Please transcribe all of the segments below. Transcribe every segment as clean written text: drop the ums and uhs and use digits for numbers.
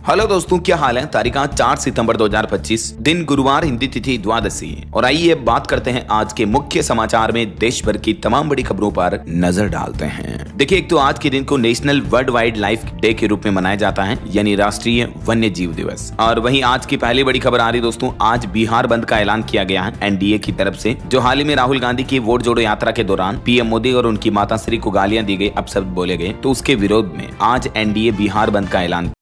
Hello दोस्तों, क्या हाल है। तारीख 4 सितंबर 2025, दिन गुरुवार, हिंदी तिथि द्वादशी। और आइए बात करते हैं आज के मुख्य समाचार में देश भर की तमाम बड़ी खबरों पर नजर डालते हैं। देखिए, एक तो आज के दिन को national world wild life day के रूप में मनाया जाता है, यानी राष्ट्रीय वन्य जीव दिवस। और वहीं आज की पहली बड़ी खबर आ रही दोस्तों, आज बिहार बंद का ऐलान किया गया है एनडीए की तरफ से, जो हाल ही में राहुल गांधी की वोट जोड़ो यात्रा के दौरान पीएम मोदी और उनकी माताश्री को गालियां दी गई, अपशब्द बोले गए, तो उसके विरोध में आज एनडीए बिहार बंद का ऐलान।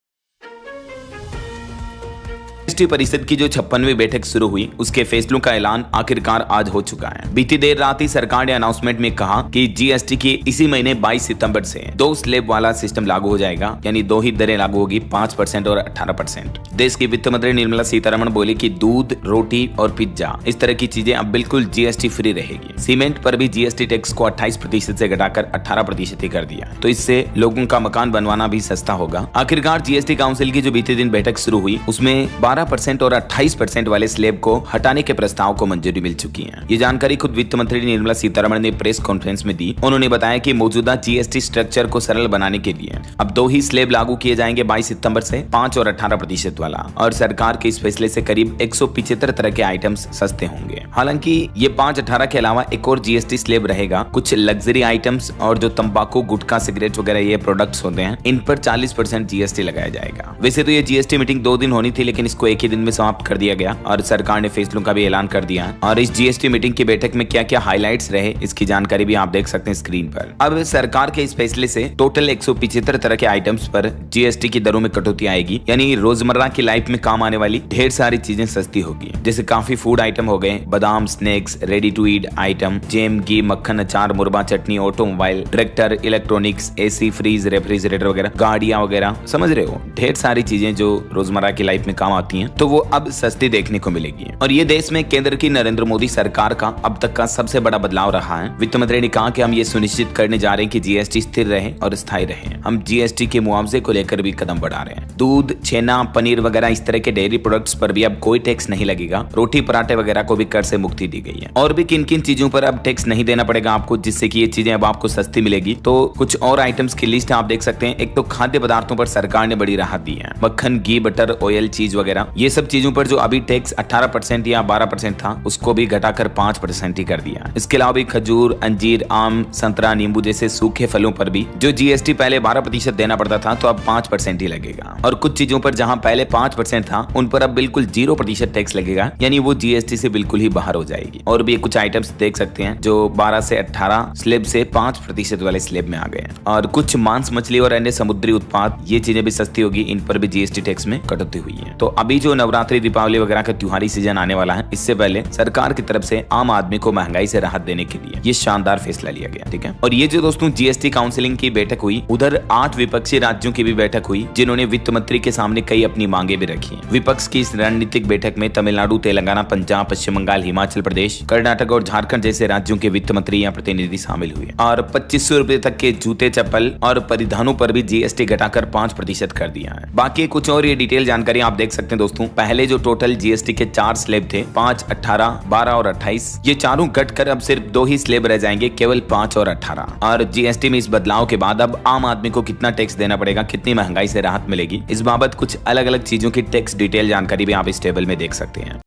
जीएसटी परिषद की जो 56वीं बैठक शुरू हुई, उसके फैसलों का ऐलान आखिरकार आज हो चुका है। बीती देर रात ही सरकार ने अनाउंसमेंट में कहा कि जीएसटी की इसी महीने 22 सितंबर से 2 स्लैब वाला सिस्टम लागू हो जाएगा, यानी 2 ही दरें लागू होगी, 5% और 18%। देश की वित्त मंत्री निर्मला सीतारमण बोली कि दूध, रोटी और पिज्जा, इस तरह की चीजें अब बिल्कुल जीएसटी फ्री रहेगी। सीमेंट पर भी जीएसटी टैक्स को 28% से घटाकर 18% ही कर दिया, तो इससे लोगों का मकान बनवाना भी सस्ता होगा। आखिरकार जीएसटी काउंसिल की जो बीते दिन बैठक शुरू हुई, उसमें 12% और 28% वाले स्लैब को हटाने के प्रस्ताव को मंजूरी मिल चुकी है। ये जानकारी खुद वित्त मंत्री निर्मला सीतारमण ने प्रेस कॉन्फ्रेंस में दी। उन्होंने बताया कि मौजूदा जीएसटी स्ट्रक्चर को सरल बनाने के लिए अब 2 ही स्लैब लागू किए जाएंगे 22 सितंबर से, 5 और 18% वाला। और सरकार के इस फैसले से करीब 175 तरह के आइटम्स सस्ते होंगे। हालांकि ये 5-18 के अलावा एक और जीएसटी स्लैब रहेगा। कुछ लग्जरी आइटम्स और जो तंबाकू, गुटखा, सिगरेट वगैरह ये प्रोडक्ट्स होते हैं, इन पर 40% जीएसटी लगाया जाएगा। वैसे तो ये जीएसटी मीटिंग 2 दिन होनी थी, लेकिन इसको एक ही दिन में समाप्त कर दिया गया और सरकार ने फैसलों का भी ऐलान कर दिया। और इस जीएसटी मीटिंग की बैठक में क्या क्या हाइलाइट्स रहे, इसकी जानकारी भी आप देख सकते हैं स्क्रीन पर। अब सरकार के इस फैसले से टोटल 175 तरह के आइटम्स पर जीएसटी की दरों में कटौती आएगी, यानी रोजमर्रा की लाइफ में काम आने वाली ढेर सारी चीजें सस्ती होगी। जैसे काफी फूड आइटम हो गए, बादाम, snacks, ready to eat item, jam, घी, मक्खन, अचार, मुरबा, चटनी, automobile, tractor, electronics, AC, fridge, refrigerator वगैरह, गाड़ियां वगैरह, समझ रहे हो, ढेर सारी चीजें जो रोजमर्रा की लाइफ में काम आती हैं, तो वो अब सस्ती देखने को मिलेगी। और ये देश में केंद्र की नरेंद्र मोदी सरकार का अब तक का सबसे बड़ा बदलाव रहा है। वित्त मंत्री ने कहा कि हम ये सुनिश्चित करने जा रहे हैं कि जीएसटी स्थिर रहे और स्थायी रहे। हम जीएसटी के मुआवजे को लेकर भी कदम बढ़ा रहे हैं। दूध, छेना, पनीर वगैरह इस तरह के डेयरी प्रोडक्ट्स पर भी अब कोई टैक्स नहीं लगेगा। रोटी, पराठे वगैरह को भी कर से मुक्ति दी गई है। और भी किन किन चीजों पर अब टैक्स नहीं देना पड़ेगा आपको, जिससे कि ये चीजें अब आपको सस्ती मिलेगी, तो कुछ और आइटम्स की लिस्ट आप देख सकते हैं। एक तो खाद्य पदार्थों पर सरकार ने बड़ी राहत दी है। मक्खन, घी, बटर, ऑयल, चीज वगैरह, ये सब चीजों पर जो अभी टैक्स 18% या 12% था, उसको भी घटाकर 5% ही कर दिया। इसके अलावा भी खजूर, अंजीर, आम, संतरा, नींबू जैसे सूखे फलों पर भी जो जीएसटी पहले 12% देना पड़ता था, तो अब 5% ही लगेगा। और कुछ चीजों पर जहां पहले 5% था, उन पर अब बिल्कुल 0% टैक्स लगेगा, यानी वो जीएसटी से बिल्कुल ही बाहर हो जाएगी। और भी कुछ आइटम्स देख सकते हैं जो 12 से 18 स्लैब से 5% वाले स्लैब में आ गए। और कुछ मांस, मछली और अन्य समुद्री उत्पाद, ये चीजें भी सस्ती होगी, इन पर भी जीएसटी टैक्स में कटौती हुई है। तो अभी जो नवरात्रि, दीपावली वगैरह का त्योहारी सीजन आने वाला है, इससे पहले सरकार की तरफ से आम आदमी को महंगाई से राहत देने के लिए ये शानदार फैसला लिया गया। ठीक है। और ये जो दोस्तों जीएसटी काउंसिलिंग की बैठक हुई, उधर 8 विपक्षी राज्यों की भी बैठक हुई, जिन्होंने वित्त मंत्री के सामने कई अपनी मांगे भी रखी। विपक्ष की इस रणनीतिक बैठक में तमिलनाडु, तेलंगाना, पंजाब, पश्चिम बंगाल, हिमाचल प्रदेश, कर्नाटक और झारखंड जैसे राज्यों के वित्त मंत्री या प्रतिनिधि शामिल हुए। और 2500 रुपए तक के जूते, चप्पल और परिधानों पर भी जीएसटी घटाकर 5% कर दिया है। बाकी कुछ और ये डिटेल जानकारी आप देख सकते हैं दोस्तों। पहले जो टोटल जीएसटी के 4 स्लैब थे, 5, 18, 12 और 28, ये चारों घटकर अब सिर्फ 2 ही स्लैब रह जाएंगे, केवल 5 और 18। और जीएसटी में इस बदलाव के बाद अब आम आदमी को कितना टैक्स देना पड़ेगा, कितनी महंगाई से राहत मिलेगी, इस बाबत कुछ अलग अलग चीजों की टैक्स डिटेल जानकारी भी आप इस टेबल में देख सकते हैं।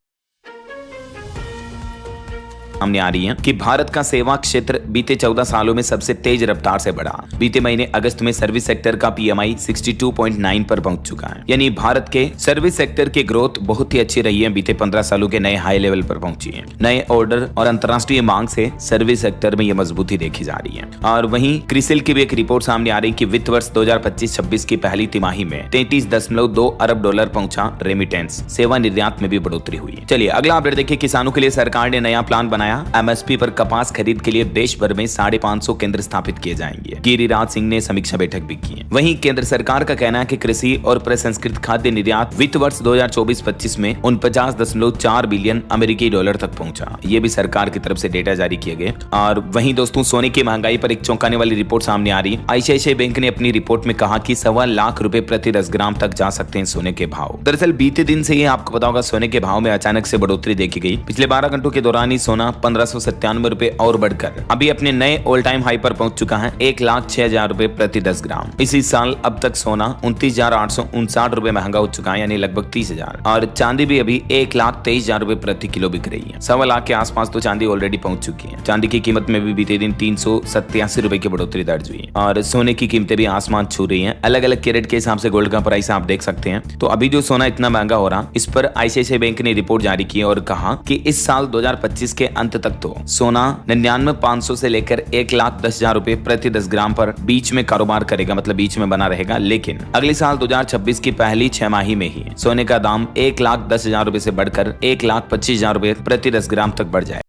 सामने आ रही है कि भारत का सेवा क्षेत्र बीते 14 सालों में सबसे तेज रफ्तार से बढ़ा। बीते महीने अगस्त में सर्विस सेक्टर का पीएमआई 62.9 पर पहुंच चुका है, यानी भारत के सर्विस सेक्टर की ग्रोथ बहुत ही अच्छी रही है। बीते 15 सालों के नए हाई लेवल पर पहुंची है। नए ऑर्डर और अंतर्राष्ट्रीय मांग से सर्विस सेक्टर में यह मजबूती देखी जा रही है। और वहीं क्रिसिल की भी एक रिपोर्ट सामने आ रही है कि वित्त वर्ष 2025-26 की पहली तिमाही में 33.2 अरब डॉलर पहुंचा रेमिटेंस। सेवा निर्यात में भी बढ़ोतरी हुई। चलिए अगला अपडेट देखिए। किसानों के लिए सरकार ने नया प्लान बनाया। एमएसपी पर कपास खरीद के लिए देश भर में 550 केंद्र स्थापित किए जाएंगे। गिरिराज सिंह ने समीक्षा बैठक भी की है। वहीं केंद्र सरकार का कहना है कि कृषि और प्रसंस्कृत खाद्य निर्यात वित्त वर्ष 2024-25 में 49.4 बिलियन अमेरिकी डॉलर तक पहुंचा। ये भी सरकार की तरफ से डेटा जारी किए गए। और वहीं दोस्तों सोने की महंगाई पर एक चौंकाने वाली रिपोर्ट सामने आ रही है। आईसीआईसीआई बैंक ने अपनी रिपोर्ट में कहा कि 1.25 लाख रुपए प्रति 10 ग्राम तक जा सकते हैं सोने के भाव। दरअसल बीते दिन से ही आपको पता होगा सोने के भाव में अचानक से बढ़ोतरी देखी गई। पिछले 12 घंटों के दौरान ही सोना ₹1,1597 और बढ़कर अभी अपने नए ऑल टाइम हाई पर पहुंच चुका है 1,06,000 प्रति 10 ग्राम। इसी साल अब तक सोना 29,859 रुपए महंगा हो चुका है, यानी लगभग 30,000। और चांदी भी अभी 1,23,000 रुपए प्रति किलो बिक रही है। 1.25 लाख के आसपास तो चांदी ऑलरेडी पहुंच चुकी है। चांदी की कीमत में भी बीते दिन 387 रुपए की बढ़ोतरी दर्ज हुई और सोने की कीमतें भी आसमान छू रही हैं। अलग अलग कैरेट के हिसाब से गोल्ड का प्राइस आप देख सकते हैं। तो अभी जो सोना इतना महंगा हो रहा, इस पर आईसीआईसीआई बैंक ने रिपोर्ट जारी की और कहा कि इस साल 2025 के अंत तक तो सोना 99,500 से लेकर 1,10,000 रुपए प्रति 10 ग्राम पर बीच में कारोबार करेगा, मतलब बीच में बना रहेगा। लेकिन अगले साल 2026 की पहली 6 माही में ही सोने का दाम 1,10,000 रुपए से बढ़कर 1,25,000 रुपए प्रति 10 ग्राम तक बढ़ जाए।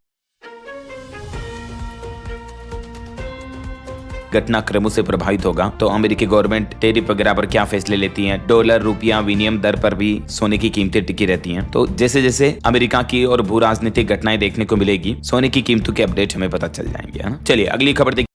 घटनाक्रमों से प्रभावित होगा तो अमेरिकी गवर्नमेंट टैरिफ वगैरह पर क्या फैसले लेती है, डॉलर रुपया विनिमय दर पर भी सोने की कीमतें टिकी रहती हैं। तो जैसे जैसे अमेरिका की और भू राजनीतिक घटनाएं देखने को मिलेगी, सोने की कीमतों के अपडेट हमें पता चल जाएंगे, है ना। चलिए अगली खबर देखिए।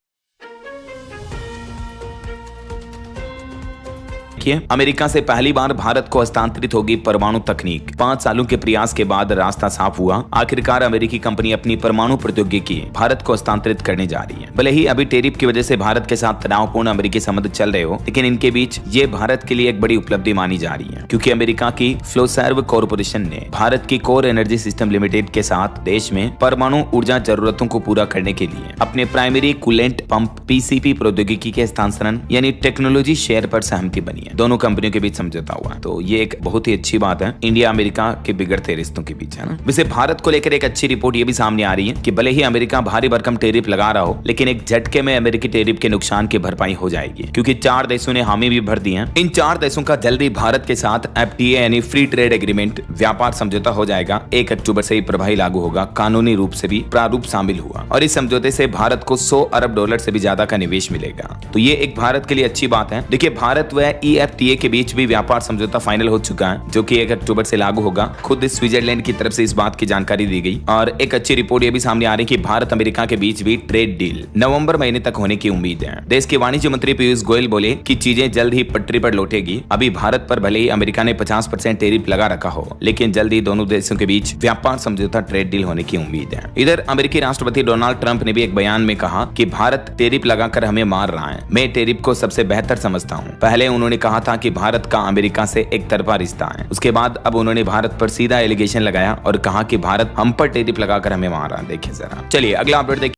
अमेरिका से पहली बार भारत को हस्तांतरित होगी परमाणु तकनीक। 5 सालों के प्रयास के बाद रास्ता साफ हुआ। आखिरकार अमेरिकी कंपनी अपनी परमाणु प्रौद्योगिकी भारत को हस्तांतरित करने जा रही है। भले ही अभी टैरिफ की वजह से भारत के साथ तनावपूर्ण अमेरिकी संबंध चल रहे हो, लेकिन इनके बीच ये भारत के लिए एक बड़ी उपलब्धि मानी जा रही है, क्योंकि अमेरिका की फ्लोसर्व कॉर्पोरेशन ने भारत की कोर एनर्जी सिस्टम लिमिटेड के साथ देश में परमाणु ऊर्जा जरूरतों को पूरा करने के लिए अपने प्राइमरी कूलेंट पंप पीसीपी प्रौद्योगिकी के हस्तांतरण यानी टेक्नोलॉजी शेयर पर सहमति बनी है। दोनों कंपनियों के बीच समझौता हुआ, तो ये एक बहुत ही अच्छी बात है इंडिया अमेरिका के बिगड़ते रिश्तों के बीच, है ना। वैसे भारत को लेकर एक अच्छी रिपोर्ट ये भी सामने आ रही है कि भले ही अमेरिका भारी भरकम टैरिफ लगा रहा हो, लेकिन एक झटके में अमेरिकी टैरिफ के नुकसान की भरपाई हो जाएगी, क्योंकि 4 देशों ने हामी भी भर दी है। इन 4 देशों का जल्दी भारत के साथ एफटीए यानी फ्री ट्रेड एग्रीमेंट व्यापार समझौता हो जाएगा। 1 अक्टूबर से ही प्रभावी लागू होगा। कानूनी रूप से भी प्रारूप शामिल हुआ और इस समझौते से भारत को $100 अरब से भी ज्यादा का निवेश मिलेगा। तो ये एक भारत के लिए अच्छी बात है। देखिए भारत व ईएफटीए के बीच भी व्यापार समझौता फाइनल हो चुका है, जो कि 1 अक्टूबर से लागू होगा। खुद स्विट्जरलैंड की तरफ से इस बात की जानकारी दी गई और एक अच्छी रिपोर्ट ये भी सामने आ रही है कि भारत अमेरिका के बीच भी ट्रेड डील नवंबर महीने तक होने की उम्मीद है। देश के वाणिज्य मंत्री पीयूष गोयल बोले कि चीजें जल्द ही पटरी पर लौटेगी। अभी भारत पर भले ही अमेरिका ने 50% टैरिफ लगा रखा हो, लेकिन जल्द ही दोनों देशों के बीच व्यापार समझौता ट्रेड डील होने की उम्मीद है। इधर अमेरिकी राष्ट्रपति डोनाल्ड ट्रंप ने भी एक बयान में कहा कि भारत टैरिफ लगाकर हमें मार रहा है। मैं टैरिफ को सबसे बेहतर समझता हूँ। पहले उन्होंने कहा था कि भारत का अमेरिका से एक तरफा रिश्ता है, उसके बाद अब उन्होंने भारत पर सीधा एलिगेशन लगाया और कहा कि भारत हम पर टैरिफ लगाकर हमें मार रहा है। देखिए जरा, चलिए अगला अपडेट देखिए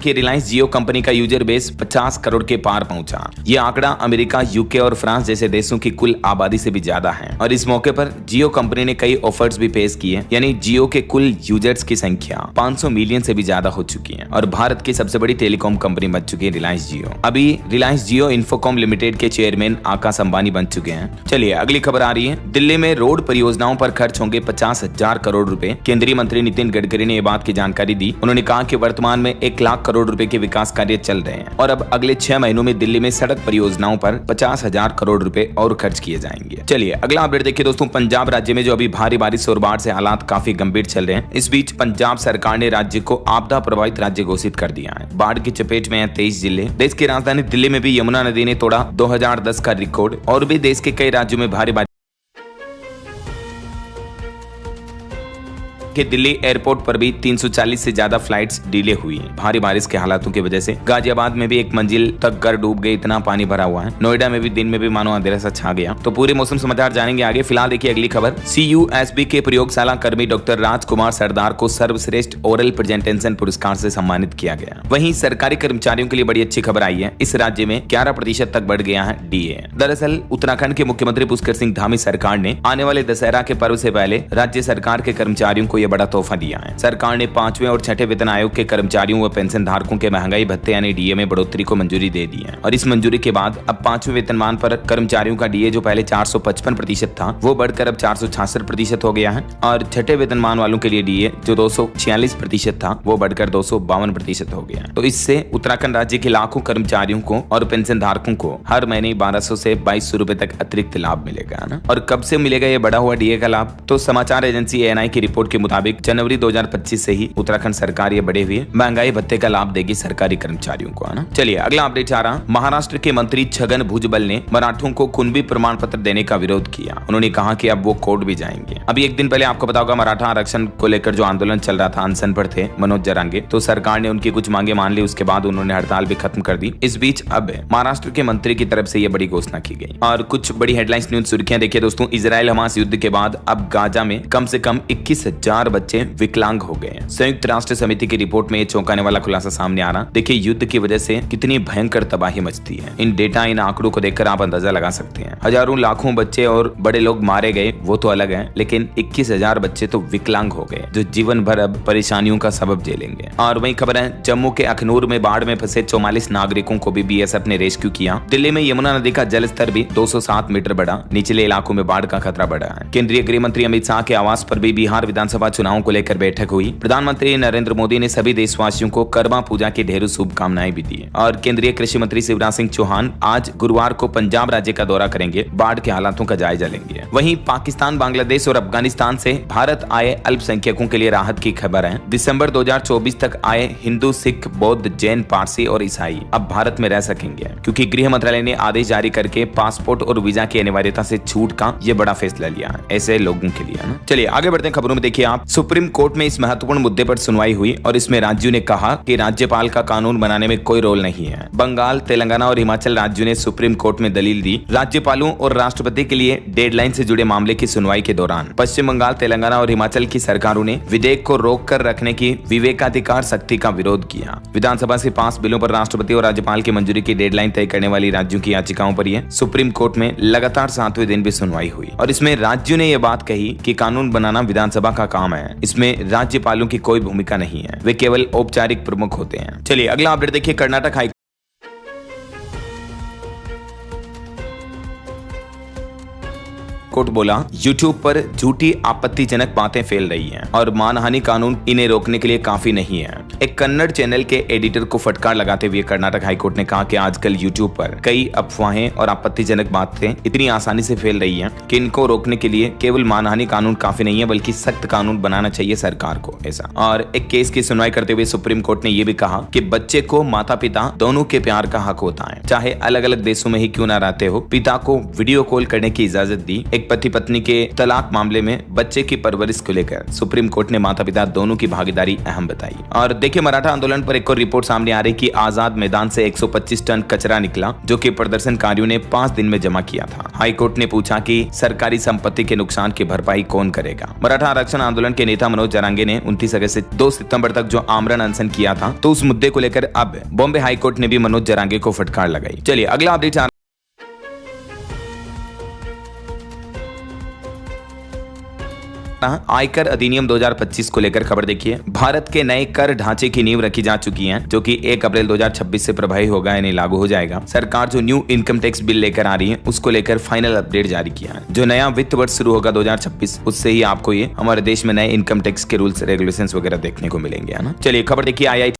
कि रिलायंस जियो कंपनी का यूजर बेस 50 करोड़ के पार पहुंचा। ये आंकड़ा अमेरिका, यूके और फ्रांस जैसे देशों की कुल आबादी से भी ज्यादा है। और इस मौके पर जियो कंपनी ने कई ऑफर्स भी पेश किए, यानी जियो के कुल यूजर्स की संख्या 500 मिलियन से भी ज्यादा हो चुकी है और भारत की सबसे बड़ी टेलीकॉम कंपनी बन चुकी है रिलायंस जियो। अभी रिलायंस जियो इन्फोकॉम लिमिटेड के चेयरमैन आकाश अंबानी बन चुके हैं। चलिए अगली खबर आ रही है। दिल्ली में रोड परियोजनाओं पर खर्च होंगे 50,000 करोड़ रुपए। केंद्रीय मंत्री नितिन गडकरी ने यह बात की जानकारी दी। उन्होंने कहा कि वर्तमान में 1 लाख करोड़ रुपए के विकास कार्य चल रहे हैं और अब अगले 6 महीनों में दिल्ली में सड़क परियोजनाओं पर 50,000 करोड़ रुपए और खर्च किए जाएंगे। चलिए अगला अपडेट देखिए दोस्तों। पंजाब राज्य में जो अभी भारी बारिश और बाढ़ से हालात काफी गंभीर चल रहे हैं। इस बीच पंजाब सरकार ने राज्य को आपदा प्रभावित राज्य घोषित कर दिया है। बाढ़ की चपेट में है 23 जिले। देश की राजधानी दिल्ली में भी यमुना नदी ने तोड़ा 2010 का रिकॉर्ड और भी देश के कई राज्यों में भारी कि दिल्ली एयरपोर्ट पर भी 340 से ज्यादा फ्लाइट्स डिले हुई हैं। भारी बारिश के हालातों की वजह से गाजियाबाद में भी 1 मंजिल तक घर डूब गए, इतना पानी भरा हुआ है। नोएडा में भी दिन में भी मानो अंधेरा सा छा गया। तो पूरे मौसम समाचार जानेंगे आगे। फिलहाल देखिए अगली खबर। CUSB के प्रयोगशाला कर्मी डॉक्टर राजकुमार सरदार को सर्वश्रेष्ठ ओरल प्रेजेंटेशन पुरस्कार से सम्मानित किया गया। वहीं सरकारी कर्मचारियों के लिए बड़ी अच्छी खबर आई है। इस राज्य में 11% तक बढ़ गया है DA। दरअसल उत्तराखंड के मुख्यमंत्री पुष्कर सिंह धामी सरकार ने आने वाले दशहरा के पर्व से पहले राज्य सरकार के कर्मचारियों को यह बड़ा तोहफा दिया है। सरकार ने 5वें और 6ठे वेतन आयोग के कर्मचारियों व पेंशन धारकों के महंगाई भत्ते यानी DA में बढ़ोतरी को मंजूरी दे दी है और इस मंजूरी के बाद अब 5वें वेतनमान पर कर्मचारियों का DA जो पहले 455% था वो बढ़कर अब 466% हो गया है और 6ठे वेतनमान वालों के लिए DA जो 246% था वो बढ़कर 252% हो गया। तो इससे उत्तराखंड राज्य के लाखों कर्मचारियों को और पेंशन धारकों को हर महीने 1200 से 2200 रुपए तक अतिरिक्त लाभ मिलेगा ना। और कब से मिलेगा ये बढ़ा हुआ DA का लाभ? तो समाचार एजेंसी ANI की रिपोर्ट के मुताबिक जनवरी 2025 से ही उत्तराखंड सरकार ये बढ़े हुए महंगाई भत्ते का लाभ देगी सरकारी कर्मचारियों को, है ना। चलिए अगला अपडेट आ रहा। महाराष्ट्र के मंत्री छगन भुजबल ने मराठों को कुणबी प्रमाण पत्र देने का विरोध किया। उन्होंने कहा कि अब वो कोर्ट भी जाएंगे। अभी एक दिन पहले आपको पता होगा मराठा आरक्षण को लेकर जो आंदोलन चल रहा था, अनशन पर थे मनोज जरांगे, तो सरकार ने उनकी कुछ मांगे मान ली। उसके बाद उन्होंने हड़ताल भी खत्म कर दी। इस बीच अब महाराष्ट्र के मंत्री की तरफ से यह बड़ी घोषणा की गई। और कुछ बड़ी हेडलाइंस न्यूज सुर्खियां देखिए दोस्तों। इजराइल हमास युद्ध के बाद अब गाजा में कम से कम 21,000 बच्चे विकलांग हो गए। संयुक्त राष्ट्र समिति की रिपोर्ट में ये चौंकाने वाला खुलासा सामने आ रहा। देखिए युद्ध की वजह से कितनी भयंकर तबाही मचती है। इन डेटा, इन आंकड़ों को देखकर आप अंदाजा लगा सकते हैं। हजारों लाखों बच्चे और बड़े लोग मारे गए, वो तो अलग है, लेकिन 21,000 बच्चे तो विकलांग हो गए, जो जीवन भर अब परेशानियों का सबब झेलेंगे। और वही खबर है, जम्मू के अखनूर में बाढ़ में फंसे 44 नागरिकों को भी बीएसएफ ने रेस्क्यू किया। दिल्ली में यमुना नदी का जलस्तर भी 207 मीटर बढ़ा। निचले इलाकों में बाढ़ का खतरा बढ़ा है। केंद्रीय गृह मंत्री अमित शाह के आवास पर भी बिहार विधानसभा चुनावों को लेकर बैठक हुई। प्रधानमंत्री नरेंद्र मोदी ने सभी देशवासियों को कर्मा पूजा की ढेरों शुभकामनाएं भी दी। और केंद्रीय कृषि मंत्री शिवराज सिंह चौहान आज गुरुवार को पंजाब राज्य का दौरा करेंगे, बाढ़ के हालातों का जायजा लेंगे। वहीं पाकिस्तान, बांग्लादेश और अफगानिस्तान से भारत आए अल्पसंख्यकों के लिए राहत की खबर है। दिसंबर 2024 तक आए हिंदू, सिख, बौद्ध, जैन, पारसी और ईसाई अब भारत में रह सकेंगे, क्योंकि गृह मंत्रालय ने आदेश जारी करके पासपोर्ट और वीजा की अनिवार्यता से छूट का यह बड़ा फैसला लिया है ऐसे लोगों के लिए, ना। चलिए आगे बढ़ते हैं खबरों में। देखिए आप, सुप्रीम कोर्ट में इस महत्वपूर्ण मुद्दे पर सुनवाई हुई और इसमें राज्यों ने कहा कि राज्यपाल का कानून बनाने में कोई रोल नहीं है। बंगाल, तेलंगाना और हिमाचल राज्यों ने सुप्रीम कोर्ट में दलील दी। राज्यपालों और राष्ट्रपति के लिए डेडलाइन से जुड़े मामले की सुनवाई के दौरान पश्चिम बंगाल, तेलंगाना और हिमाचल की सरकारों ने विधेयक को रोक कर रखने की विवेकाधिकार शक्ति का विरोध किया। विधानसभा से पास बिलों पर राष्ट्रपति और राज्यपाल की मंजूरी की डेडलाइन तय करने वाली राज्यों की याचिकाओं पर यह सुप्रीम कोर्ट में लगातार 7वें दिन भी सुनवाई हुई और इसमें राज्यों ने यह बात कही कि कानून बनाना विधानसभा का काम है, इसमें राज्यपालों की कोई भूमिका नहीं है, वे केवल औपचारिक प्रमुख होते हैं। चलिए अगला अपडेट देखिए। कर्नाटक हाई कोर्ट बोला, यूट्यूब पर झूठी आपत्तिजनक बातें फैल रही हैं और मानहानि कानून इन्हें रोकने के लिए काफी नहीं है। एक कन्नड़ चैनल के एडिटर को फटकार लगाते हुए कर्नाटक हाईकोर्ट ने कहा कि आजकल यूट्यूब पर कई अफवाहें और आपत्तिजनक बातें इतनी आसानी से फैल रही हैं कि इनको रोकने के लिए केवल मानहानि कानून काफी नहीं है, बल्कि सख्त कानून बनाना चाहिए सरकार को, ऐसा। और एक केस की सुनवाई करते हुए सुप्रीम कोर्ट ने यह भी कहा कि बच्चे को माता पिता दोनों के प्यार का हक होता है, चाहे अलग अलग देशों में ही क्यों ना रहते हो। पिता को वीडियो कॉल करने की इजाजत दी। एक पति पत्नी के तलाक मामले में बच्चे की परवरिश को लेकर सुप्रीम कोर्ट ने माता पिता दोनों की भागीदारी अहम बताई। और देखिए मराठा आंदोलन पर एक और रिपोर्ट सामने आ रही कि आजाद मैदान से 125 टन कचरा निकला, जो कि प्रदर्शनकारियों ने 5 दिन में जमा किया था। हाई कोर्ट ने पूछा कि सरकारी संपत्ति के नुकसान की भरपाई कौन करेगा। मराठा आरक्षण आंदोलन के नेता मनोज जरांगे ने 29 अगस्त से 2 सितंबर तक जो आमरण अनशन किया था, तो उस मुद्दे को लेकर अब बॉम्बे हाई कोर्ट ने भी मनोज जरांगे को फटकार लगाई। चलिए अगला अपडेट। आयकर अधिनियम 2025 को लेकर खबर देखिए। भारत के नए कर ढांचे की नींव रखी जा चुकी है, जो कि 1 अप्रैल 2026 से प्रभावी होगा, यानी लागू हो जाएगा। सरकार जो न्यू इनकम टैक्स बिल लेकर आ रही है, उसको लेकर फाइनल अपडेट जारी किया है। जो नया वित्त वर्ष शुरू होगा 2026, उससे ही आपको ये हमारे देश में नए इनकम टैक्स के रूल्स रेगुलेशंस वगैरह देखने को मिलेंगे, है ना। चलिए खबर देखिए। IIT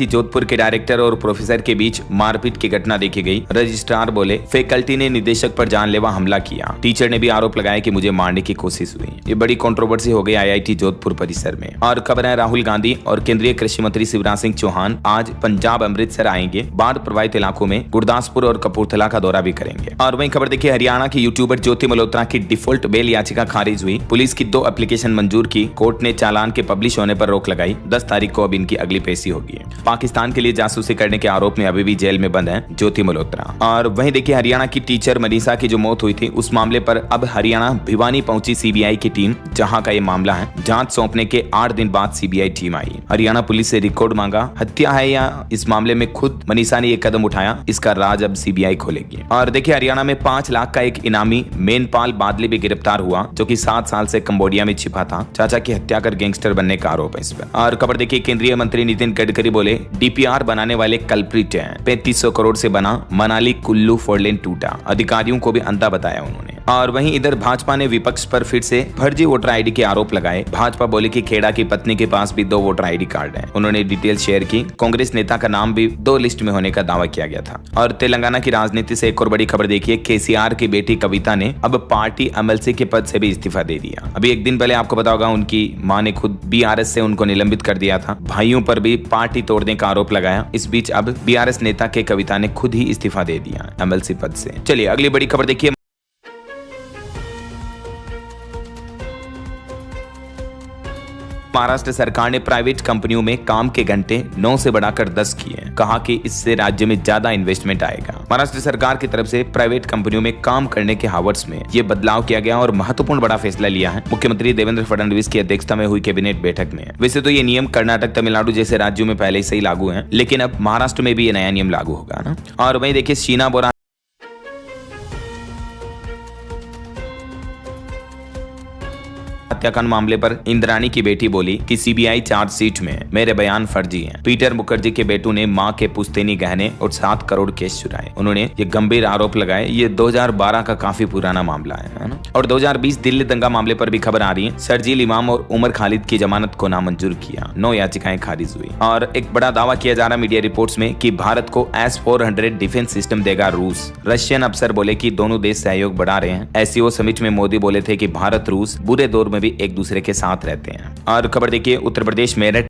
जोधपुर के डायरेक्टर और प्रोफेसर के बीच मारपीट की घटना देखी गई। रजिस्ट्रार बोले, फैकल्टी ने निदेशक पर जानलेवा हमला किया। टीचर ने भी आरोप लगाया कि मुझे मारने की कोशिश हुई। ये बड़ी कंट्रोवर्सी हो गई IIT जोधपुर परिसर में। और खबर है, राहुल गांधी और केंद्रीय कृषि मंत्री शिवराज सिंह चौहान आज पंजाब अमृतसर आएंगे। बाढ़ प्रभावित इलाकों में गुरदासपुर और कपूरथला का दौरा भी करेंगे। और वहीं खबर देखिए, हरियाणा की यूट्यूबर ज्योति मल्होत्रा की डिफॉल्ट बेल याचिका खारिज हुई। पुलिस की 2 एप्लीकेशन मंजूर की। कोर्ट ने चालान के पब्लिश होने पर रोक लगाई। 10 तारीख को अब इनकी अगली पेशी होगी। पाकिस्तान के लिए जासूसी करने के आरोप में अभी भी जेल में बंद है ज्योति मल्होत्रा। और वहीं देखिए, हरियाणा की टीचर मनीषा की जो मौत हुई थी, उस मामले पर अब हरियाणा भिवानी पहुंची CBI की टीम, जहां का ये मामला है। जांच सौंपने के 8 दिन बाद CBI टीम आई। हरियाणा पुलिस से रिकॉर्ड मांगा। हत्या है या इस मामले में खुद मनीषा ने ये कदम उठाया, इसका राज अब CBI खोलेगी। और देखिए, हरियाणा में 5 लाख का एक इनामी मेनपाल बादली भी गिरफ्तार हुआ, जो कि 7 साल से कंबोडिया में छिपा था। चाचा की हत्या कर गैंगस्टर बनने का आरोप है इस पर। और खबर देखिए, केंद्रीय मंत्री नितिन गडकरी बोले, DPR बनाने वाले कल्प्रिट हैं। 3500 करोड़ से बना मनाली कुल्लू 4 लेन टूटा। अधिकारियों को भी अंधा बताया उन्होंने। और वहीं इधर भाजपा ने विपक्ष पर फिर से फर्जी वोटर आईडी के आरोप लगाए। भाजपा बोले कि खेड़ा की पत्नी के पास भी 2 वोटर आईडी कार्ड हैं। उन्होंने डिटेल शेयर की। कांग्रेस नेता का नाम भी 2 लिस्ट में होने का दावा किया गया था। और तेलंगाना की राजनीति से एक और बड़ी खबर देखिए, केसीआर की बेटी कविता ने अब पार्टी एमएलसी के पद से भी इस्तीफा दे दिया। अभी एक दिन पहले आपको पता होगा उनकी मां ने खुद बीआरएस से उनको निलंबित कर दिया था। भाइयों पर भी पार्टी तोड़ने का आरोप लगाया। इस बीच अब बीआरएस नेता के कविता ने खुद ही इस्तीफा दे दिया एमएलसी पद से। चलिए अगली बड़ी खबर देखिए। महाराष्ट्र सरकार ने प्राइवेट कंपनियों में काम के घंटे 9 से बढ़ाकर 10 किए। कहा कि इससे राज्य में ज्यादा इन्वेस्टमेंट आएगा। महाराष्ट्र सरकार की तरफ से प्राइवेट कंपनियों में काम करने के हावर्स में ये बदलाव किया गया और महत्वपूर्ण बड़ा फैसला लिया है मुख्यमंत्री देवेंद्र फडणवीस की अध्यक्षता में हुई कैबिनेट बैठक में। वैसे तो ये नियम कर्नाटक, तमिलनाडु जैसे राज्यों में पहले से ही लागू है, लेकिन अब महाराष्ट्र में भी ये नया नियम लागू होगा ना। और वहीं देखिए शीना बोरा हत्याकांड मामले पर इंद्राणी की बेटी बोली कि सीबीआई चार्जशीट में मेरे बयान फर्जी हैं। पीटर मुखर्जी के बेटू ने मां के पुश्तैनी गहने और 7 करोड़ केस चुराए। उन्होंने ये गंभीर आरोप लगाए। ये 2012 का काफी पुराना मामला है ना। और 2020 दिल्ली दंगा मामले पर भी खबर आ रही है। शर्जील इमाम और उमर खालिद की जमानत को नामंजूर किया। 9 याचिकाएं खारिज हुई। और एक बड़ा दावा किया जा रहा मीडिया रिपोर्ट्स में कि भारत को S-400 डिफेंस सिस्टम देगा रूस। रशियन अफसर बोले कि दोनों देश सहयोग बढ़ा रहे हैं। एससीओ समिट में मोदी बोले थे कि भारत रूस बुरे दौर में भी एक दूसरे के साथ रहते हैं। और खबर देखिए उत्तर प्रदेश मेरठ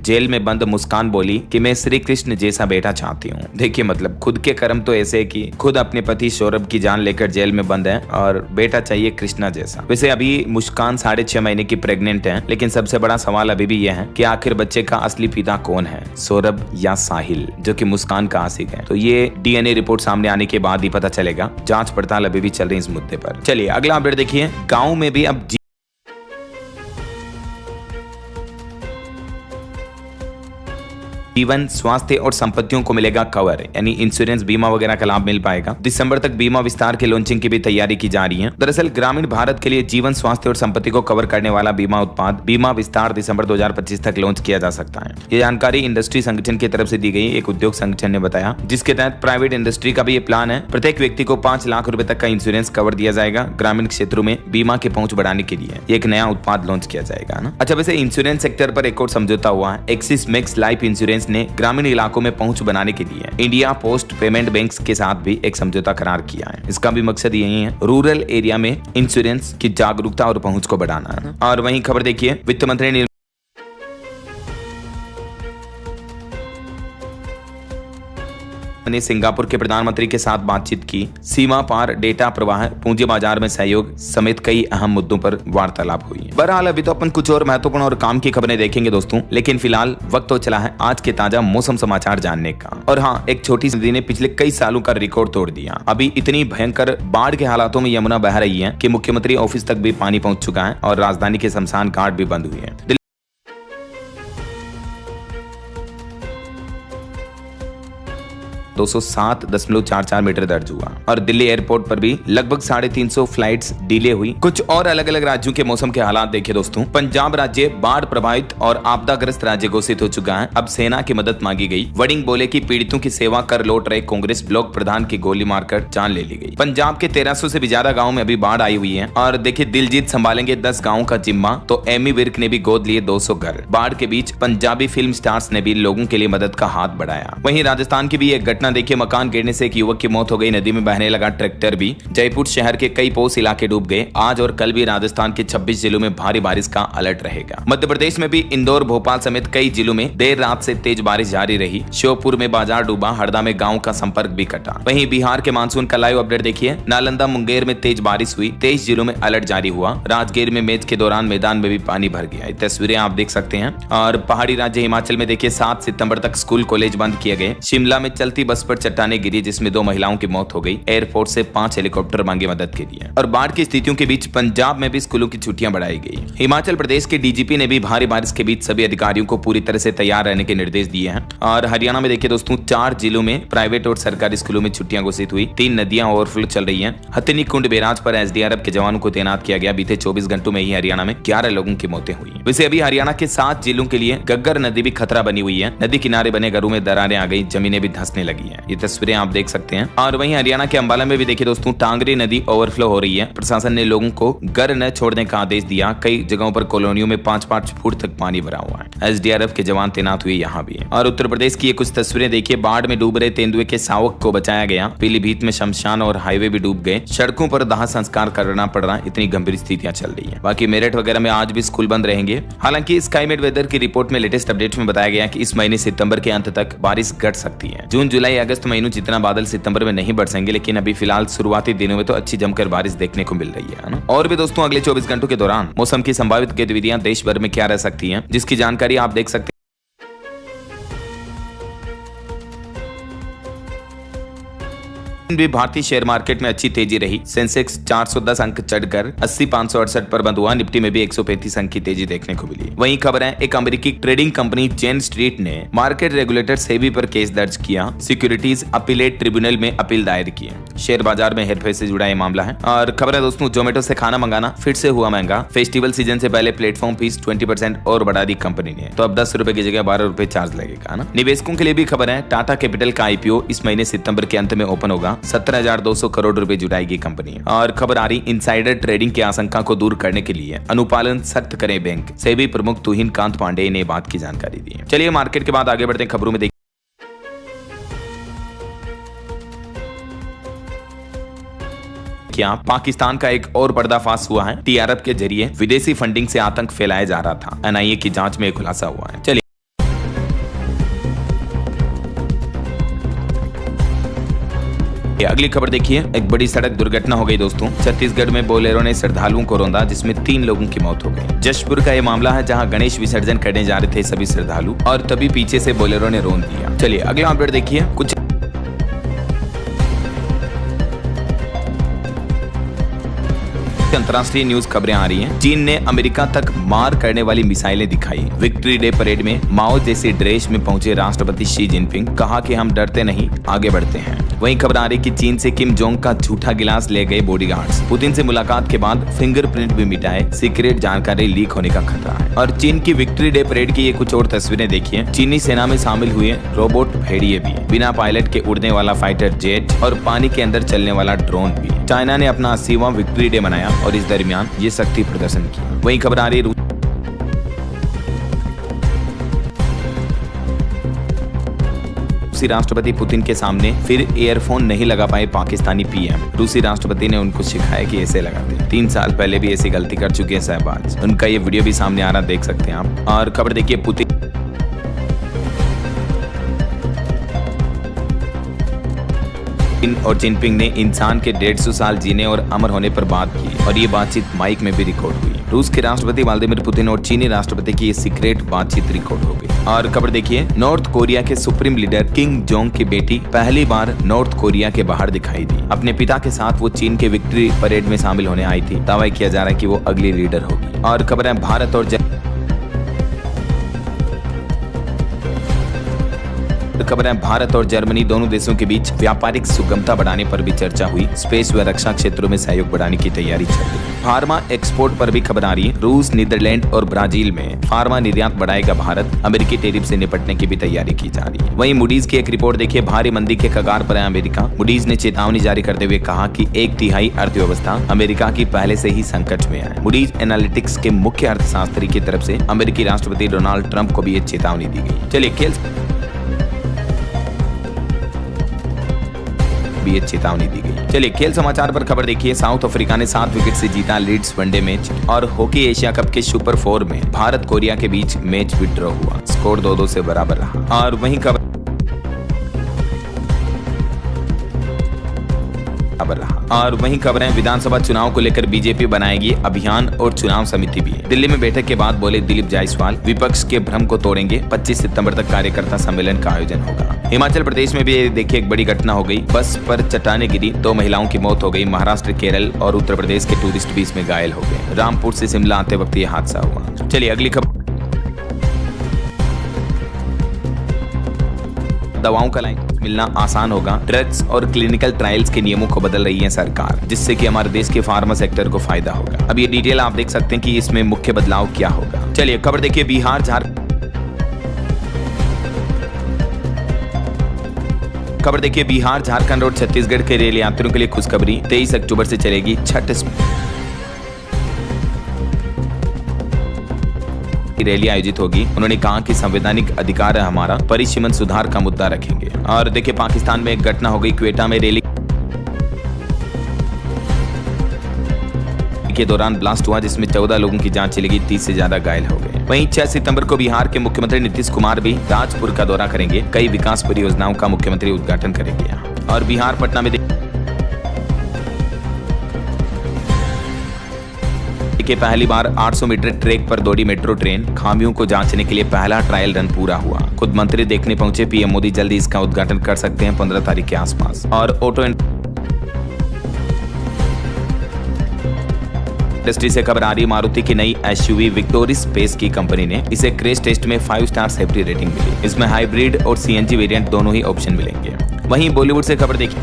जेल में बंद मुस्कान बोली कि मैं श्री कृष्ण जैसा बेटा चाहती हूँ। देखिए मतलब खुद के कर्म तो ऐसे है कि खुद अपने पति सौरभ की जान लेकर जेल में बंद है और बेटा चाहिए कृष्णा जैसा। वैसे अभी मुस्कान 6.5 महीने की प्रेग्नेंट है, लेकिन सबसे बड़ा सवाल अभी भी यह है कि आखिर बच्चे का असली पिता कौन है, सौरभ या साहिल, जो कि मुस्कान का आशिक है। तो ये डीएनए रिपोर्ट सामने आने के बाद ही पता चलेगा। जांच पड़ताल अभी भी चल रही है इस मुद्दे पर। चलिए अगला अपडेट देखिए। गाँव में भी अब जीवन, स्वास्थ्य और संपत्तियों को मिलेगा कवर, यानी इंश्योरेंस बीमा वगैरह का लाभ मिल पाएगा। दिसंबर तक बीमा विस्तार के लॉन्चिंग की भी तैयारी की जा रही है। दरअसल ग्रामीण भारत के लिए जीवन, स्वास्थ्य और संपत्ति को कवर करने वाला बीमा उत्पाद बीमा विस्तार दिसंबर 2025 तक लॉन्च किया जा सकता है। ये जानकारी इंडस्ट्री संगठन की तरफ से दी गई। एक उद्योग संगठन ने बताया, जिसके तहत प्राइवेट इंडस्ट्री का भी ये प्लान है। प्रत्येक व्यक्ति को 5 लाख रुपए तक का इंश्योरेंस कवर दिया जाएगा। ग्रामीण क्षेत्रों में बीमा की पहुंच बढ़ाने के लिए एक नया उत्पाद लॉन्च किया जाएगा ना। अच्छा, वैसे इंश्योरेंस सेक्टर पर एक और समझौता हुआ है। एक्सिस मैक्स लाइफ इंश्योरेंस ने ग्रामीण इलाकों में पहुंच बनाने के लिए इंडिया पोस्ट पेमेंट बैंक्स के साथ भी एक समझौता करार किया है। इसका भी मकसद यही है, रूरल एरिया में इंश्योरेंस की जागरूकता और पहुंच को बढ़ाना है। और वहीं खबर देखिए, वित्त मंत्री ने सिंगापुर के प्रधानमंत्री के साथ बातचीत की। सीमा पार डेटा प्रवाह, पूंजी बाजार में सहयोग समेत कई अहम मुद्दों पर वार्तालाप हुई। बहरहाल अभी तो अपन कुछ और महत्वपूर्ण और काम की खबरें देखेंगे दोस्तों, लेकिन फिलहाल वक्त तो चला है आज के ताजा मौसम समाचार जानने का। और हाँ, एक छोटी सी नदी ने पिछले कई सालों का रिकॉर्ड तोड़ दिया। अभी इतनी भयंकर बाढ़ के हालातों में यमुना बह रही है कि मुख्यमंत्री ऑफिस तक भी पानी पहुंच चुका है और राजधानी के शमशान घाट भी बंद हुई है। 207.44 मीटर दर्ज हुआ। और दिल्ली एयरपोर्ट पर भी लगभग 350 फ्लाइट्स डिले हुई। कुछ और अलग अलग राज्यों के मौसम के हालात देखिए दोस्तों। पंजाब राज्य बाढ़ प्रभावित और आपदाग्रस्त राज्य घोषित हो चुका है। अब सेना की मदद मांगी गई। वडिंग बोले कि पीड़ितों की सेवा कर लौट रहे कांग्रेस ब्लॉक प्रधान की गोली मारकर जान ले ली गई। पंजाब के 1300 से भी ज्यादा गाँव में अभी बाढ़ आई हुई है। और देखिए, दिलजीत संभालेंगे 10 गाँव का जिम्मा, तो एमी विर्क ने भी गोद लिए 200 घर। बाढ़ के बीच पंजाबी फिल्म स्टार्स ने भी लोगों के लिए मदद का हाथ बढ़ाया। वहीं राजस्थान की भी एक घटना देखिए, मकान गिरने से एक युवक की मौत हो गई। नदी में बहने लगा ट्रैक्टर भी। जयपुर शहर के कई पोस्ट इलाके डूब गए। आज और कल भी राजस्थान के 26 जिलों में भारी बारिश का अलर्ट रहेगा। मध्य प्रदेश में भी इंदौर, भोपाल समेत कई जिलों में देर रात से तेज बारिश जारी रही। श्योपुर में बाजार डूबा, हरदा में गांव का संपर्क भी कटा। वहीं बिहार के मानसून का लाइव अपडेट देखिए। नालंदा, मुंगेर में तेज बारिश हुई। 23 जिलों में अलर्ट जारी हुआ। राजगीर में मैच के दौरान मैदान में भी पानी भर गया। ये तस्वीरें आप देख सकते हैं। और पहाड़ी राज्य हिमाचल में देखिए, 7 सितंबर तक स्कूल कॉलेज बंद किए गए। शिमला में चलती बसों बस पर चट्टाने गिरी जिसमें 2 महिलाओं की मौत हो गई। एयरपोर्ट से 5 हेलीकॉप्टर मांगे मदद के लिए। और बाढ़ की स्थितियों के बीच पंजाब में भी स्कूलों की छुट्टियां बढ़ाई गई। हिमाचल प्रदेश के डीजीपी ने भी भारी बारिश के बीच सभी अधिकारियों को पूरी तरह से तैयार रहने के निर्देश दिए हैं। और हरियाणा में देखिए दोस्तों 4 जिलों में प्राइवेट और सरकारी स्कूलों में छुट्टियां घोषित हुई। 3 नदियां ओवरफ्लो चल रही हैं। हथिनी कुंड बैराज पर एसडीआरएफ के जवानों को तैनात किया गया। बीते 24 घंटों में ही हरियाणा में 11 लोगों की मौतें हुई। वैसे अभी हरियाणा के 7 जिलों के लिए गग्गर नदी भी खतरा बनी हुई है। नदी किनारे बने घरों में दरारें आ गई, जमीनें भी धंसने लगी हैं। ये तस्वीरें आप देख सकते हैं। और वहीं हरियाणा के अंबाला में भी देखिए दोस्तों टांगरी नदी ओवरफ्लो हो रही है। प्रशासन ने लोगों को घर न छोड़ने का आदेश दिया। कई जगहों पर कॉलोनियों में 5-5 फुट तक पानी भरा हुआ है। एसडीआरएफ के जवान तैनात हुए यहाँ भी। और उत्तर प्रदेश की ये कुछ तस्वीरें देखिए। बाढ़ में डूब रहे तेंदुए के शावक को बचाया गया। पीलीभीत में शमशान और हाईवे भी डूब गए। सड़कों पर दाह संस्कार करना पड़ रहा, इतनी गंभीर स्थितियां चल रही है। बाकी मेरठ वगैरह में आज भी स्कूल बंद रहेंगे। हालांकि स्काईमेट वेदर की रिपोर्ट में लेटेस्ट अपडेट में बताया गया कि इस महीने सितंबर के अंत तक बारिश घट सकती है। जून जुलाई अगस्त महीनों जितना बादल सितंबर में नहीं बरसेंगे, लेकिन अभी फिलहाल शुरुआती दिनों में तो अच्छी जमकर बारिश देखने को मिल रही है ना। और भी दोस्तों अगले 24 घंटों के दौरान मौसम की संभावित गतिविधियां देश भर में क्या रह सकती हैं, जिसकी जानकारी आप देख सकते हैं। भी भारतीय शेयर मार्केट में अच्छी तेजी रही। सेंसेक्स 410 अंक चढ़कर 80,568 पर बंद हुआ। निफ्टी में भी 135 अंक की तेजी देखने को मिली। वहीं खबर है एक अमेरिकी ट्रेडिंग कंपनी चेन स्ट्रीट ने मार्केट रेगुलेटर सेबी पर केस दर्ज किया। सिक्योरिटीज अपीलेट ट्रिब्यूनल में अपील दायर की है। शेयर बाजार में हेरफेर से जुड़ा यह मामला है। और खबर है दोस्तों जोमेटो से खाना मंगाना फिर से हुआ महंगा। फेस्टिवल सीजन से पहले प्लेटफॉर्म फीस 20% और बढ़ा दी कंपनी ने। तो अब 10 रुपए की जगह 12 रुपए चार्ज लगेगा ना। निवेशकों के लिए भी खबर है टाटा कैपिटल का आईपीओ इस महीने सितंबर के अंत में ओपन होगा। 17,200 करोड़ रुपए जुटाएगी कंपनी। और खबर आ रही इनसाइडर ट्रेडिंग की आशंका को दूर करने के लिए अनुपालन सख्त करे बैंक। सेबी प्रमुख तुहिन कांत पांडे ने बात की जानकारी दी है। चलिए मार्केट के बाद आगे बढ़ते हैं खबरों में। क्या पाकिस्तान का एक और पर्दाफाश हुआ है। टीआरएफ के जरिए विदेशी फंडिंग से आतंक फैलाया जा रहा था। एनआईए की जांच में खुलासा हुआ है। चलिए अगली खबर देखिए। एक बड़ी सड़क दुर्घटना हो गई दोस्तों। छत्तीसगढ़ में बोलेरो ने श्रद्धालुओं को रौंदा जिसमें 3 लोगों की मौत हो गई। जशपुर का यह मामला है जहां गणेश विसर्जन करने जा रहे थे सभी श्रद्धालु और तभी पीछे से बोलेरो ने रौंद दिया। चलिए अगला अपडेट देखिए। कुछ अंतर्राष्ट्रीय न्यूज खबरें आ रही हैं। चीन ने अमेरिका तक मार करने वाली मिसाइलें दिखाई। विक्ट्री डे परेड में माओ जैसी ड्रेस में पहुंचे राष्ट्रपति शी जिनपिंग। कहा कि हम डरते नहीं, आगे बढ़ते हैं। वहीं खबर आ रही कि चीन से किम जोंग का झूठा गिलास ले गए बॉडीगार्ड्स। पुतिन से मुलाकात के बाद फिंगरप्रिंट भी मिटाए। सीक्रेट जानकारी लीक होने का खतरा है। और चीन की विक्ट्री डे परेड की ये कुछ और तस्वीरें देखिए। चीनी सेना में शामिल हुए रोबोट भेड़िए भी, बिना पायलट के उड़ने वाला फाइटर जेट और पानी के अंदर चलने वाला ड्रोन भी। चाइना ने अपना 80वां विक्ट्री डे मनाया और इस दरमियान ये शक्ति प्रदर्शन किया। वहीं खबर आ रही रूसी राष्ट्रपति पुतिन के सामने फिर ईयरफोन नहीं लगा पाए पाकिस्तानी पीएम। रूसी राष्ट्रपति ने उनको सिखाया कि ऐसे लगाते। 3 साल पहले भी ऐसी गलती कर चुके हैं शहबाज। उनका ये वीडियो भी सामने आ रहा देख सकते हैं आप। और खबर देखिए पुतिन और जिनपिंग ने इंसान के 150 साल जीने और अमर होने पर बात की और ये बातचीत माइक में भी रिकॉर्ड हुई। रूस के राष्ट्रपति व्लादिमीर पुतिन और चीनी राष्ट्रपति की ये सीक्रेट बातचीत रिकॉर्ड हो गई। और खबर देखिए नॉर्थ कोरिया के सुप्रीम लीडर किम जोंग की बेटी पहली बार नॉर्थ कोरिया के बाहर दिखाई दी। अपने पिता के साथ वो चीन के विक्ट्री परेड में शामिल होने आई थी। दावा किया जा रहा है कि वो अगली लीडर होगी। और खबर है भारत और जर्मनी दोनों देशों के बीच व्यापारिक सुगमता बढ़ाने पर भी चर्चा हुई। स्पेस व रक्षा क्षेत्रों में सहयोग बढ़ाने की तैयारी चल रही है। फार्मा एक्सपोर्ट पर भी खबर आ रही है। रूस, नीदरलैंड और ब्राजील में फार्मा निर्यात बढ़ाएगा भारत। अमेरिकी टैरिफ से निपटने की भी तैयारी की जा रही है। वहीं मूडीज की एक रिपोर्ट देखिए। भारी मंदी के कगार पर है अमेरिका। मूडीज ने चेतावनी जारी करते हुए कहा कि 1/3 अर्थव्यवस्था अमेरिका की पहले से ही संकट में है। मूडीज एनालिटिक्स के मुख्य अर्थशास्त्री की तरफ से अमेरिकी राष्ट्रपति डोनाल्ड ट्रंप को भी ये चेतावनी दी गई। चलिए चेतावनी दी गई। चलिए खेल समाचार पर खबर देखिए। साउथ अफ्रीका ने 7 विकेट से जीता लीड्स वनडे मैच। और हॉकी एशिया कप के सुपर 4 में भारत कोरिया के बीच मैच विड्रॉ हुआ। स्कोर 2-2 से बराबर रहा। और वहीं खबर बराबर रहा। और वहीं खबरें विधानसभा चुनाव को लेकर बीजेपी बनाएगी अभियान और चुनाव समिति भी। दिल्ली में बैठक के बाद बोले दिलीप जायसवाल, विपक्ष के भ्रम को तोड़ेंगे। 25 सितंबर तक कार्यकर्ता सम्मेलन का आयोजन होगा। हिमाचल प्रदेश में भी देखिए एक बड़ी घटना हो गई, बस पर चट्टाने गिरी, 2 महिलाओं की मौत हो गई। महाराष्ट्र, केरल और उत्तर प्रदेश के टूरिस्ट भी इसमें घायल हो गए। रामपुर से शिमला आते वक्त ये हादसा हुआ। चलिए अगली खबर। दवाओं का लाइन मिलना आसान होगा। ड्रग्स और क्लिनिकल ट्रायल्स के नियमों को बदल रही है सरकार, जिससे कि हमारे देश के फार्मा सेक्टर को फायदा होगा। अब ये डिटेल आप देख सकते हैं कि इसमें मुख्य बदलाव क्या होगा। चलिए खबर देखिए। बिहार, झारखंड और छत्तीसगढ़ के रेल यात्रियों के लिए खुशखबरी। 23 अक्टूबर से चलेगी छठ रैली आयोजित होगी। उन्होंने कहा कि संवैधानिक अधिकार है हमारा, परिसीमन सुधार का मुद्दा रखेंगे। और देखिए पाकिस्तान में एक घटना हो गई, क्वेटा में रैली के दौरान ब्लास्ट हुआ, जिसमें 14 लोगों की जान चली गई, 30 से ज्यादा घायल हो गए। वहीं 6 सितंबर को बिहार के मुख्यमंत्री नीतीश कुमार भी राजपुर का दौरा करेंगे। कई विकास परियोजनाओं का मुख्यमंत्री उद्घाटन करेंगे। और बिहार पटना में के पहली बार 800 मीटर ट्रैक पर दौड़ी मेट्रो ट्रेन। खामियों को जांचने के लिए पहला ट्रायल रन पूरा हुआ। खुद मंत्री देखने पहुंचे पीएम मोदी। जल्दी इसका उद्घाटन कर सकते हैं 15 तारीख के आसपास। और ऑटो इंडस्ट्री से खबर आ रही, मारुति की नई एसयूवी विक्टोरी स्पेस की कंपनी ने इसे क्रैश टेस्ट में 5 स्टार सेफ्टी रेटिंग मिली। इसमें हाइब्रिड और सीएनजी वेरिएंट दोनों ही ऑप्शन मिलेंगे। वहीं बॉलीवुड से खबर देखिए।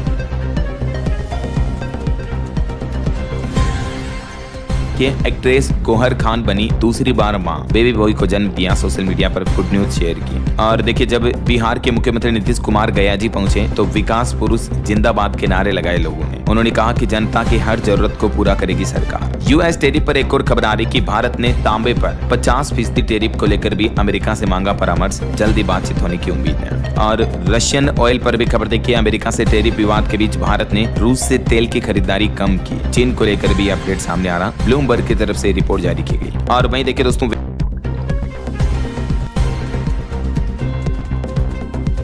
एक्ट्रेस गौहर खान बनी दूसरी बार मां, बेबी बॉय को जन्म दिया। सोशल मीडिया पर गुड न्यूज शेयर की। और देखिए जब बिहार के मुख्यमंत्री नीतीश कुमार गयाजी पहुंचे तो विकास पुरुष जिंदाबाद के नारे लगाए लोगों ने। उन्होंने कहा कि जनता की हर जरूरत को पूरा करेगी सरकार। यूएस टेरिफ पर एक और खबर आ रही कि भारत ने तांबे पर 50% टेरिफ को लेकर भी अमेरिका से मांगा परामर्श। जल्दी बातचीत होने की उम्मीद है। और रशियन ऑयल पर भी खबर देखिए। अमेरिका से टेरिफ विवाद के बीच भारत ने रूस से तेल की खरीदारी कम की। चीन को लेकर भी अपडेट सामने आ रहा। ब्लूमबर्ग की तरफ से रिपोर्ट जारी की गई। और वहीं देखिए दोस्तों,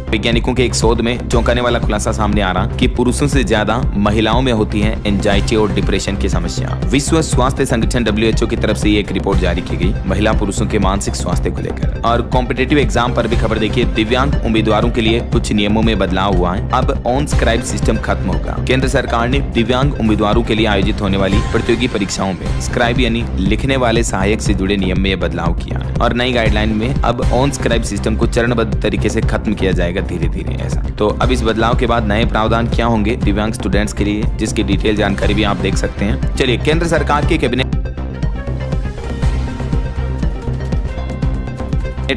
वैज्ञानिकों के एक शोध में चौंकाने वाला खुलासा सामने आ रहा कि पुरुषों से ज्यादा महिलाओं में होती है एंजाइटी और डिप्रेशन की समस्या। विश्व स्वास्थ्य संगठन WHO की तरफ से एक रिपोर्ट जारी की गई महिला पुरुषों के मानसिक स्वास्थ्य को लेकर। और कॉम्पिटिटिव एग्जाम पर भी खबर देखिए। दिव्यांग उम्मीदवारों के लिए कुछ नियमों में बदलाव हुआ है। अब ऑन स्क्राइब सिस्टम खत्म होगा। केंद्र सरकार ने दिव्यांग उम्मीदवारों के लिए आयोजित होने वाली प्रतियोगी परीक्षाओं में स्क्राइब यानी लिखने वाले सहायक से जुड़े नियम में बदलाव किया है। और नई गाइडलाइन में अब ऑन स्क्राइब सिस्टम को चरणबद्ध तरीके से खत्म किया जाएगा धीरे धीरे ऐसा। तो अब इस बदलाव के बाद नए प्रावधान क्या होंगे दिव्यांग स्टूडेंट्स के लिए, जिसकी डिटेल जानकारी भी आप देख सकते हैं। चलिए केंद्र सरकार की कैबिनेट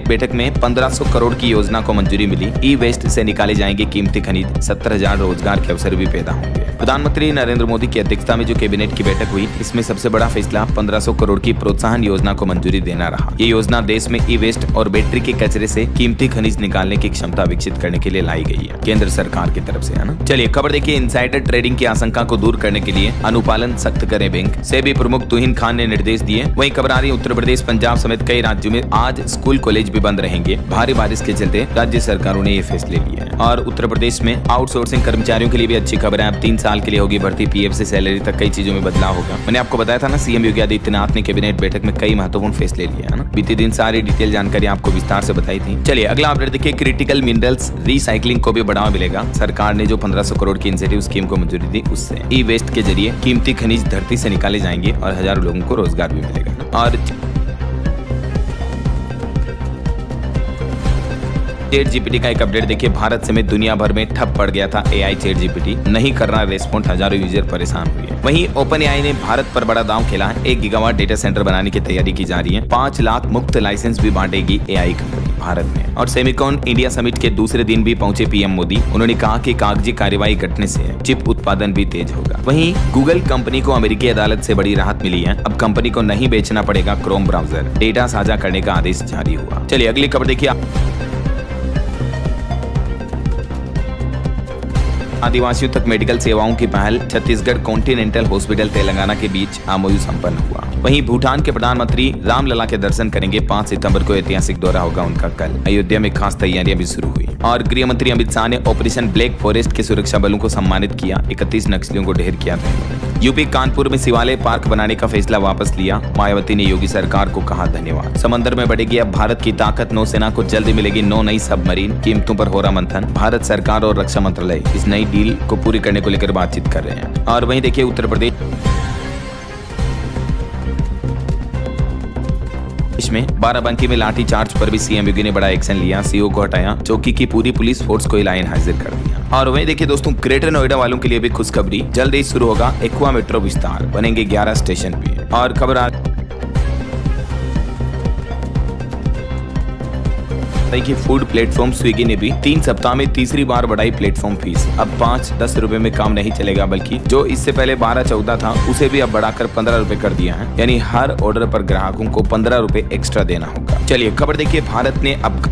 बैठक में 1500 करोड़ की योजना को मंजूरी मिली। ई वेस्ट से निकाले जाएंगे कीमती खनिज। 70,000 रोजगार के अवसर भी पैदा होंगे। प्रधानमंत्री नरेंद्र मोदी की अध्यक्षता में जो कैबिनेट की बैठक हुई, इसमें सबसे बड़ा फैसला 1500 करोड़ की प्रोत्साहन योजना को मंजूरी देना रहा। ये योजना देश में ई वेस्ट और बैटरी के कचरे से कीमती खनिज निकालने की क्षमता विकसित करने के लिए लाई गई है केंद्र सरकार की तरफ से, है ना। चलिए खबर देखिए। इनसाइडर ट्रेडिंग की आशंका को दूर करने के लिए अनुपालन सख्त करे बैंक। सेबी प्रमुख तुहिन खान ने निर्देश दिए। वहीं खबर आ रही उत्तर प्रदेश, पंजाब समेत कई राज्यों में आज स्कूल कॉलेज भी बंद रहेंगे। भारी बारिश के चलते राज्य सरकारों ने ये फैसले लिए हैं। और उत्तर प्रदेश में आउटसोर्सिंग कर्मचारियों के लिए भी अच्छी खबर है। अब 3 साल के लिए होगी भर्ती। पीएफ से सैलरी तक कई चीजों में बदलाव होगा। मैंने आपको बताया था ना, सीएम योगी आदित्यनाथ ने कैबिनेट बैठक में कई महत्वपूर्ण फैसले लिए, है ना। बीते दिन सारी डिटेल जानकारी आपको विस्तार से बताई थी। चलिए अगला अपडेट देखिए। क्रिटिकल मिनरल्स रीसाइक्लिंग को भी बढ़ावा मिलेगा। सरकार ने जो 1500 करोड़ की इंसेंटिव स्कीम को मंजूरी दी, उससे ई वेस्ट के जरिए कीमती खनिज धरती से निकाले जाएंगे और हजारों लोगों को रोजगार भी मिलेगा। और चैट जीपीटी का एक अपडेट देखिए। भारत समेत दुनिया भर में ठप पड़ गया था एआई चैट जीपीटी, नहीं कर रहा रेस्पॉन्ड। हजारों यूजर परेशान हुए। वहीं ओपन एआई ने भारत पर बड़ा दांव खेला है। 1 गीगावाट डेटा सेंटर बनाने की तैयारी की जा रही है। 5 लाख मुफ्त लाइसेंस भी बांटेगी एआई कंपनी भारत में। और सेमिकॉन इंडिया समिट के दूसरे दिन भी पहुंचे पीएम मोदी। उन्होंने कहा कि कागजी कार्यवाही घटने से चिप उत्पादन भी तेज होगा। वहीं गूगल कंपनी को अमेरिकी अदालत से बड़ी राहत मिली है। अब कंपनी को नहीं बेचना पड़ेगा क्रोम ब्राउजर। डेटा साझा करने का आदेश जारी हुआ। चलिए अगली खबर देखिए। आदिवासियों तक मेडिकल सेवाओं की पहल, छत्तीसगढ़ कॉन्टिनेंटल हॉस्पिटल तेलंगाना के बीच MOU संपन्न हुआ। वहीं भूटान के प्रधानमंत्री रामलला के दर्शन करेंगे। 5 सितंबर को ऐतिहासिक दौरा होगा उनका। कल अयोध्या में खास तैयारियां भी शुरू हुई और गृह मंत्री अमित शाह ने ऑपरेशन ब्लैक फॉरेस्ट के सुरक्षा बलों को सम्मानित किया। 31 नक्सलियों को ढेर किया था। यूपी कानपुर में शिवालय पार्क बनाने का फैसला वापस लिया। मायावती ने योगी सरकार को कहा धन्यवाद। समंदर में बढ़ेगी अब भारत की ताकत, नौसेना को जल्दी मिलेगी 9 नई सबमरीन। कीमतों पर हो रहा मंथन। भारत सरकार और रक्षा मंत्रालय इस नई डील को पूरी करने को लेकर बातचीत कर रहे हैं। और वहीं देखिए उत्तर प्रदेश में बाराबंकी में लाठी चार्ज पर भी सीएम योगी ने बड़ा एक्शन लिया। सीओ को हटाया, चौकी की पूरी पुलिस फोर्स को लाइन हाजिर कर दिया। और वहीं देखिए दोस्तों, ग्रेटर नोएडा वालों के लिए भी खुशखबरी, जल्द ही शुरू होगा एक्वा मेट्रो विस्तार, बनेंगे 11 स्टेशन भी। और खबर कि फूड प्लेटफॉर्म स्विगी ने भी 3 सप्ताह में तीसरी बार बढ़ाई प्लेटफॉर्म फीस। अब 5-10 रुपए में काम नहीं चलेगा, बल्कि जो इससे पहले 12-14 था उसे भी अब बढ़ाकर 15 रुपए कर दिया है। यानी हर ऑर्डर पर ग्राहकों को 15 रुपए एक्स्ट्रा देना होगा। चलिए खबर देखिए, भारत ने अब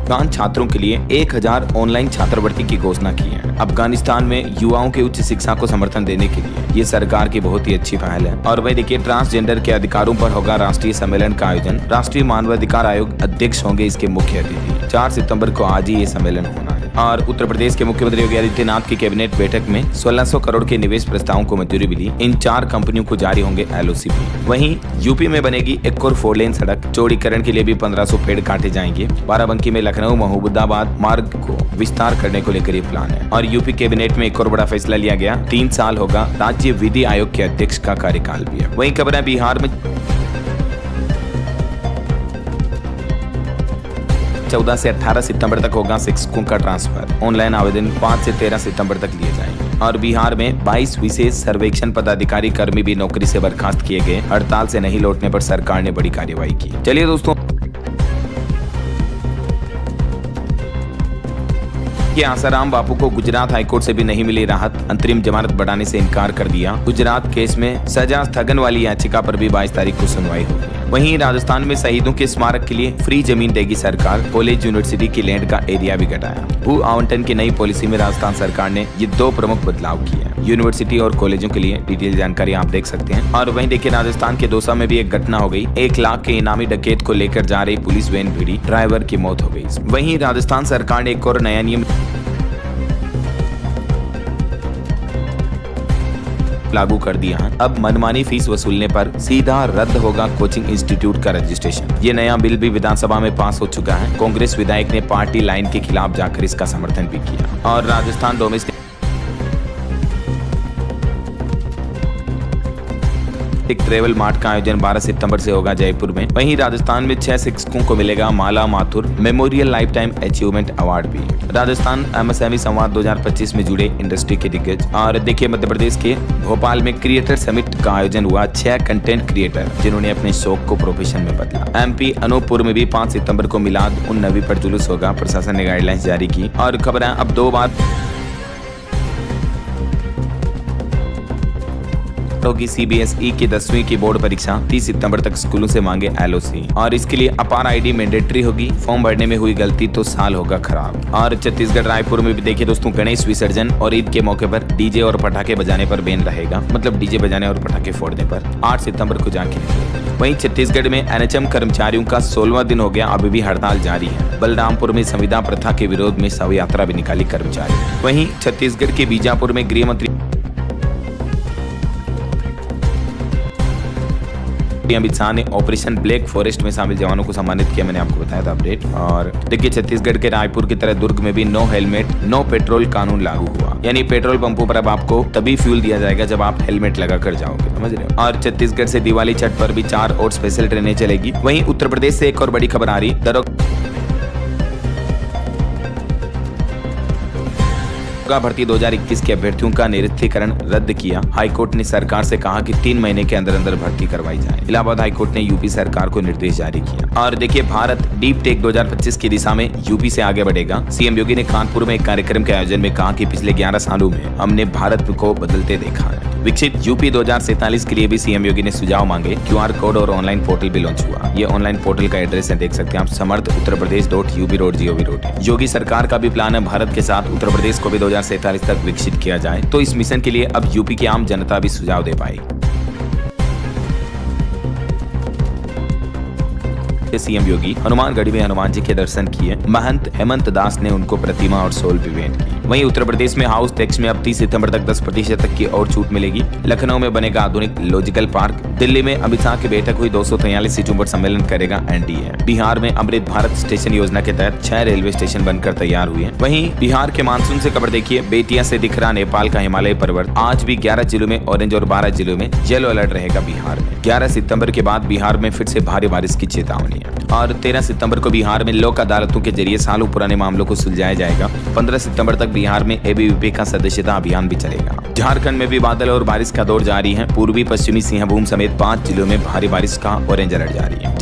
अफगान छात्रों के लिए 1000 ऑनलाइन छात्रवृत्ति की घोषणा की है। अफगानिस्तान में युवाओं के उच्च शिक्षा को समर्थन देने के लिए ये सरकार की बहुत ही अच्छी पहल है। और वही देखिए, ट्रांसजेंडर के अधिकारों पर होगा राष्ट्रीय सम्मेलन का आयोजन। राष्ट्रीय मानवाधिकार आयोग अध्यक्ष होंगे इसके मुख्य अतिथि। 4 सितंबर को आज ही ये सम्मेलन होना है। और उत्तर प्रदेश के मुख्यमंत्री योगी आदित्यनाथ की कैबिनेट बैठक में 1600 करोड़ के निवेश प्रस्तावों को मंजूरी मिली। इन 4 कंपनियों को जारी होंगे LOC भी। वहीं यूपी में बनेगी एक और 4 लेन सड़क। चौड़ीकरण के लिए भी 1500 पेड़ काटे जाएंगे। बाराबंकी में लखनऊ महबूबाबाद मार्ग को विस्तार करने को लेकर ये प्लान है। और यूपी कैबिनेट में एक और बड़ा फैसला लिया गया, 3 साल होगा राज्य विधि आयोग के अध्यक्ष का कार्यकाल भी है। वहीं खबर है बिहार में 14 से 18 सितंबर तक होगा शिक्षकों का ट्रांसफर। ऑनलाइन आवेदन 5 से 13 सितंबर तक लिए जाएंगे। और बिहार में 22 विशेष सर्वेक्षण पदाधिकारी कर्मी भी नौकरी से बर्खास्त किए गए। हड़ताल से नहीं लौटने पर सरकार ने बड़ी कार्रवाई की। चलिए दोस्तों, कि आसाराम बापू को गुजरात हाईकोर्ट से भी नहीं मिली राहत। अंतरिम जमानत बढ़ाने से इनकार कर दिया। गुजरात केस में सजा स्थगन वाली याचिका पर भी 22 तारीख को सुनवाई होगी। वहीं राजस्थान में शहीदों के स्मारक के लिए फ्री जमीन देगी सरकार। कॉलेज यूनिवर्सिटी की लैंड का एरिया भी घटाया। भू आवंटन की नई पॉलिसी में राजस्थान सरकार ने ये 2 प्रमुख बदलाव किए हैं। यूनिवर्सिटी और कॉलेजों के लिए डिटेल जानकारी आप देख सकते हैं। और वहीं देखिए, राजस्थान के दौसा में भी एक घटना हो गई। 1 लाख के इनामी डकैत को लेकर जा रही पुलिस वैन भिड़ी, ड्राइवर की मौत हो गई। वहीं राजस्थान सरकार ने एक और नया नियम लागू कर दिया है। अब मनमानी फीस वसूलने पर सीधा रद्द होगा कोचिंग इंस्टीट्यूट का रजिस्ट्रेशन। ये नया बिल भी विधानसभा में पास हो चुका है। कांग्रेस विधायक ने पार्टी लाइन के खिलाफ जाकर इसका समर्थन भी किया। और राजस्थान डोमेस्टिक ट्रेवल मार्ट का आयोजन 12 सितंबर से होगा जयपुर में। वहीं राजस्थान में 6 शिक्षकों को मिलेगा Mala Mathur memorial lifetime achievement award भी। राजस्थान MSME संवाद 2025 में जुड़े इंडस्ट्री के दिग्गज। और देखिए, मध्य प्रदेश के भोपाल में क्रिएटर समिट का आयोजन हुआ। 6 कंटेंट क्रिएटर जिन्होंने अपने शौक को प्रोफेशन में बदला। MP अनूपपुर में भी 5 सितंबर को मिलाद उन नबी पर जुलूस होगा। प्रशासन ने गाइडलाइंस जारी की। और खबर है, अब 2 बार होगी CBSE की 10वीं की बोर्ड परीक्षा। 30 सितंबर तक स्कूलों से मांगे LOC। और इसके लिए अपार ID मैंडेटरी होगी। फॉर्म भरने में हुई गलती तो साल होगा खराब। और छत्तीसगढ़ रायपुर में भी देखिए दोस्तों, गणेश विसर्जन और ईद के मौके पर डीजे और पटाखे बजाने पर बैन रहेगा। मतलब डीजे बजाने और पटाखे फोड़ने पर 8 सितंबर को जाके। वहीं छत्तीसगढ़ में NHM कर्मचारियों का 16वां दिन हो गया, अभी भी हड़ताल जारी है। बलरामपुर में संविदा प्रथा के विरोध में शव यात्रा भी निकाली कर्मचारी। वहीं छत्तीसगढ़ के बीजापुर में गृह मंत्री अमित शाह ने ऑपरेशन ब्लैक फॉरेस्ट में शामिल जवानों को सम्मानित किया। मैंने आपको बताया था अपडेट। और देखिए, छत्तीसगढ़ के रायपुर की तरह दुर्ग में भी नो हेलमेट नो पेट्रोल कानून लागू हुआ। यानी पेट्रोल पंपों पर अब आपको तभी फ्यूल दिया जाएगा जब आप हेलमेट लगा कर जाओगे, समझ रहे हो। और छत्तीसगढ़ से दिवाली छठ पर भी 4 और स्पेशल ट्रेनें चलेगी। वहीं उत्तर प्रदेश से एक और बड़ी खबर आ रही, भर्ती 2021 के अभ्यर्थियों का निरस्तीकरण रद्द किया। हाईकोर्ट ने सरकार से कहा कि 3 महीने के अंदर अंदर भर्ती करवाई जाए। इलाहाबाद हाईकोर्ट ने यूपी सरकार को निर्देश जारी किया। और देखिए, भारत डीप टेक 2025 की दिशा में यूपी से आगे बढ़ेगा। सीएम योगी ने कानपुर में एक कार्यक्रम के आयोजन में कहा कि पिछले 11 सालों में हमने भारत को बदलते देखा है। विकसित यूपी 2047 के लिए भी सीएम योगी ने सुझाव मांगे। QR कोड और ऑनलाइन पोर्टल भी लॉन्च हुआ। ये ऑनलाइन पोर्टल का एड्रेस है, देख सकते हैं आप, samarth-uttarpradesh.ub.gov.in। योगी सरकार का भी प्लान है भारत के साथ उत्तर प्रदेश को भी 2047 तक विकसित किया जाए। तो इस मिशन के लिए अब यूपी की आम जनता भी सुझाव दे पाएगी। सीएम योगी हनुमानगढ़ी में हनुमान जी के दर्शन किए। महंत हेमंत दास ने उनको प्रतिमा और शॉल भी भेंट की। वहीं उत्तर प्रदेश में हाउस टैक्स में अब 30 सितंबर तक 10% तक की और छूट मिलेगी। लखनऊ में बनेगा आधुनिक लॉजिकल पार्क। दिल्ली में अमित शाह की बैठक हुई। 243 सीटों पर सम्मेलन करेगा एनडीए। बिहार में अमृत भारत स्टेशन योजना के तहत 6 रेलवे स्टेशन बनकर तैयार हुए हैं। वहीं बिहार के मानसून से खबर देखिए, बेतिया से दिख रहा नेपाल का हिमालय पर्वत। आज भी 11 जिलों में ऑरेंज और 12 जिलों में येलो अलर्ट रहेगा बिहार में। 11 सितंबर के बाद बिहार में फिर से भारी बारिश की चेतावनी है। और 13 सितंबर को बिहार में लोक अदालतों के जरिए सालों पुराने मामलों को सुलझाया जाएगा। 15 सितंबर तक बिहार में एबीवीपी का सदस्यता अभियान भी चलेगा। झारखंड में भी बादल और बारिश का दौर जारी है। पूर्वी पश्चिमी सिंहभूम समेत 5 जिलों में भारी बारिश का ऑरेंज अलर्ट जारी है।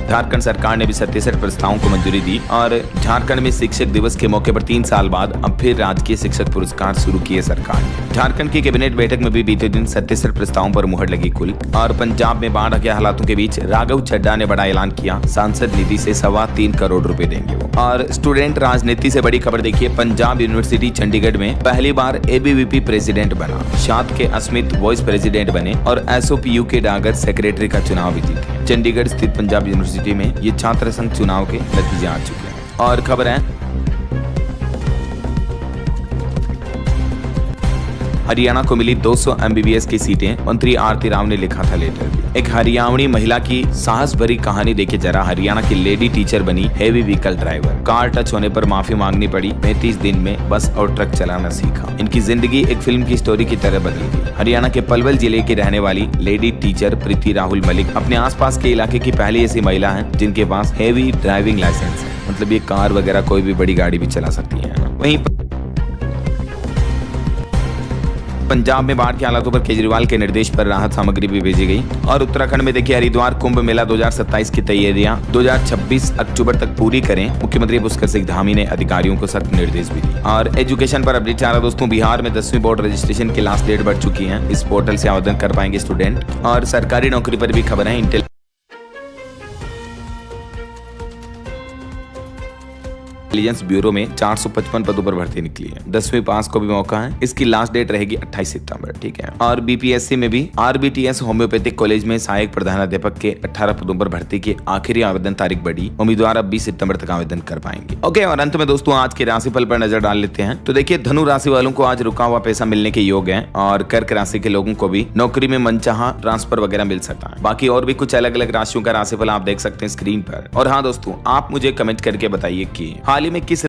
झारखंड सरकार ने भी 67 प्रस्तावों को मंजूरी दी। और झारखंड में शिक्षक दिवस के मौके पर 3 साल बाद अब फिर राजकीय शिक्षक पुरस्कार शुरू किए सरकार ने। झारखंड की कैबिनेट बैठक में भी बीते दिन 67 प्रस्तावों पर मुहर लगी कुल। और पंजाब में बाढ़ के हालातों के बीच राघव चड्ढा ने बड़ा ऐलान किया, सांसद निधि से 3.25 करोड़ रुपए देंगे वो। और स्टूडेंट राजनीति से बड़ी खबर देखिए, पंजाब यूनिवर्सिटी चंडीगढ़ में पहली बार एबीवीपी प्रेसिडेंट बना। शाद के अस्मित वाइस प्रेसिडेंट बने और एसओपीयू के डागर सेक्रेटरी का चुनाव भी जीते। चंडीगढ़ स्थित पंजाब यूनिवर्सिटी में ये छात्र संघ चुनाव के नतीजे आ चुके हैं। और खबर है, हरियाणा को मिली 200 MBBS की सीटें। मंत्री आरती राव ने लिखा था लेटर भी। एक हरियाणवी महिला की साहस भरी कहानी देखिए जरा। हरियाणा की लेडी टीचर बनी heavy vehicle driver. Car touch होने पर माफी मांगनी पड़ी। 35 दिन में बस और ट्रक चलाना सीखा। इनकी जिंदगी एक फिल्म की स्टोरी की तरह बदल गई। हरियाणा के पलवल जिले की रहने वाली लेडी टीचर प्रीति राहुल मलिक अपने आसपास के इलाके की पहली ऐसी महिला है जिनके पास हेवी ड्राइविंग लाइसेंस है। मतलब ये कार वगैरह कोई भी बड़ी गाड़ी भी चला सकती है। वहीं पंजाब में बाढ़ के हालातों पर केजरीवाल के निर्देश पर राहत सामग्री भी भेजी गई। और उत्तराखंड में देखिए, हरिद्वार कुंभ मेला 2027 की तैयारियां 2026 अक्टूबर तक पूरी करें। मुख्यमंत्री पुष्कर सिंह धामी ने अधिकारियों को सख्त निर्देश भी दिए। और एजुकेशन पर अपडेट चाह रहा दोस्तों, बिहार में 10वीं बोर्ड रजिस्ट्रेशन की लास्ट डेट बढ़ चुकी है। इस पोर्टल से आवेदन कर पाएंगे स्टूडेंट। और सरकारी नौकरी पर भी खबर है, इंटेलिजेंस ब्यूरो में 455 पदों पर भर्ती निकली है। 10वीं पास को भी मौका है। इसकी लास्ट डेट रहेगी 28 सितंबर, ठीक है। और बीपीएससी में भी आरबीटीएस होम्योपैथिक कॉलेज में सहायक प्रधानाध्यापक के 18 पदों पर भर्ती की आखिरी आवेदन तारीख बढ़ी। उम्मीदवार अब 20 सितंबर तक आवेदन कर पाएंगे। ओके, और अंत में दोस्तों आज के राशिफल पर नजर डाल लेते हैं। तो देखिए, धनु राशि वालों को आज रुका हुआ पैसा मिलने के योग है। और कर्क राशि के लोगों को भी नौकरी में मनचाहा ट्रांसफर वगैरह मिल सकता है। बाकी और भी कुछ अलग अलग राशियों का राशिफल आप देख सकते हैं स्क्रीन पर। और हाँ दोस्तों, आप मुझे कमेंट करके बताइए कि हाल ही में किस